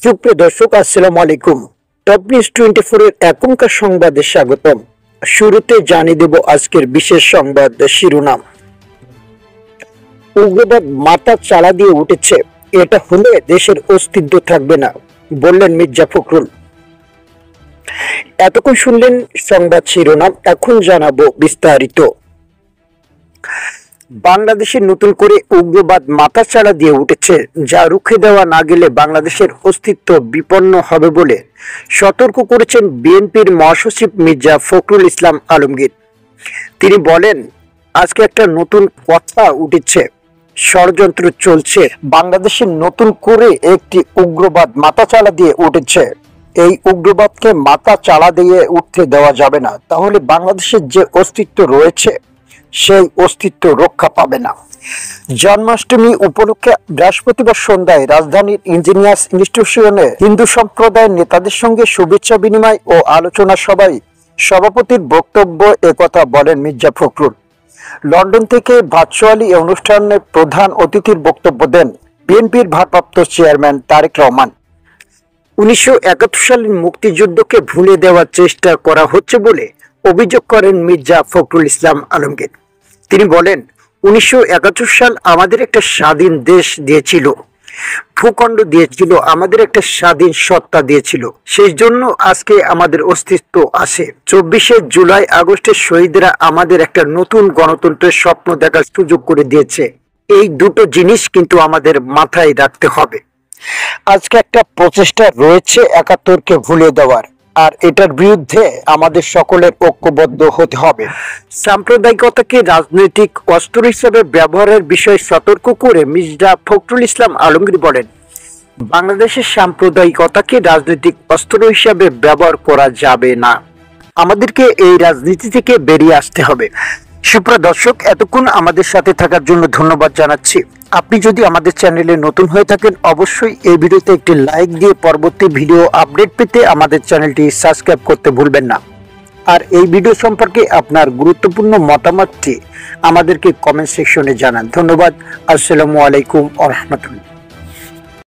সুপ্রিয় দর্শক, আসসালামু আলাইকুম। টপ নিউজ 24 এর এখনকার সংবাদে স্বাগতম। শুরুতে জানিয়ে দেব আজকের বিশেষ সংবাদ শিরোনাম। উগ্রবাদ মাথা চাড়া দিয়ে উঠেছে, এটা হলে দেশের অস্তিত্ব থাকবে না, বললেন মির্জা ফখরুল। এতক্ষণ শুনলেন সংবাদ শিরোনাম, এখন জানাবো বিস্তারিত। বাংলাদেশে নতুন করে উগ্রবাদ মাথাচাড়া দিয়ে উঠেছে, যা রুখে দেওয়া না গেলে বাংলাদেশের অস্তিত্ব বিপন্ন হবে বলে সতর্ক করেছেন বিএনপির মহাসচিব মির্জা ফখরুল ইসলাম আলমগীর। তিনি বলেন, আজকে একটা নতুন কথা উঠেছে, ষড়যন্ত্র চলছে। বাংলাদেশে নতুন করে একটি উগ্রবাদ মাথাচাড়া দিয়ে উঠেছে। এই উগ্রবাদকে মাথা চাড়া দিয়ে উঠতে দেওয়া যাবে না, তাহলে বাংলাদেশের যে অস্তিত্ব রয়েছে সেই অস্তিত্ব রক্ষা পাবে না। জন্মাষ্টমী উপলক্ষে বৃহস্পতিবার সন্ধ্যায় রাজধানীর ইঞ্জিনিয়ার্স ইনস্টিটিউশনে হিন্দু সম্প্রদায়ের নেতাদের সঙ্গে শুভেচ্ছা বিনিময় ও আলোচনা সভায় সভাপতির বক্তব্য একথা বলেন মির্জা ফখরুল। লন্ডন থেকে ভার্চুয়ালি এই অনুষ্ঠানে প্রধান অতিথির বক্তব্য দেন বিএনপির ভারপ্রাপ্ত চেয়ারম্যান তারেক রহমান। 1971 সালের মুক্তিযুদ্ধকে ভুলে দেওয়ার চেষ্টা করা হচ্ছে বলে অভিযোগ করেন মির্জা ফখরুল ইসলাম আলমগীর। তিনি বলেন, 1971 সাল আমাদের একটা স্বাধীন দেশ দিয়েছিল, ভূখণ্ড দিয়েছিল, আমাদের একটা স্বাধীন সত্তা দিয়েছিল। সেই জন্য আজকে আমাদের অস্তিত্ব আছে। 24শে জুলাই আগস্টের শহীদরা আমাদের একটা নতুন গণতন্ত্রের স্বপ্ন দেখার সুযোগ করে দিয়েছে। এই দুটো জিনিস কিন্তু আমাদের মাথায় রাখতে হবে। আজকে একটা প্রচেষ্টা রয়েছে 71কে ভুলে দেওয়ার, আর এটার বিরুদ্ধে আমাদের সকলের ঐক্যবদ্ধ হতে হবে। সাম্প্রদায়িকতাকে রাজনৈতিক অস্ত্র হিসেবে ব্যবহারের বিষয়ে সতর্ক করে মির্জা ফখরুল ইসলাম আলমগীর বলেন, বাংলাদেশের সাম্প্রদায়িকতাকে রাজনৈতিক অস্ত্র হিসেবে ব্যবহার করা যাবে না। আমাদেরকে এই রাজনীতি থেকে বেরিয়ে আসতে হবে। সুপ্রিয় দর্শক, এতক্ষণ আমাদের সাথে থাকার জন্য ধন্যবাদ জানাচ্ছি। আপনি যদি আমাদের চ্যানেলে নতুন হয়ে থাকেন, অবশ্যই এই ভিডিওতে একটি লাইক দিয়ে পরবর্তী ভিডিও আপডেট পেতে আমাদের চ্যানেলটি সাবস্ক্রাইব করতে ভুলবেন না। আর এই ভিডিও সম্পর্কে আপনার গুরুত্বপূর্ণ মতামতটি আমাদেরকে কমেন্ট সেকশনে জানান। ধন্যবাদ। আসসালামু আলাইকুম ওয়া রাহমাতুল্লাহ।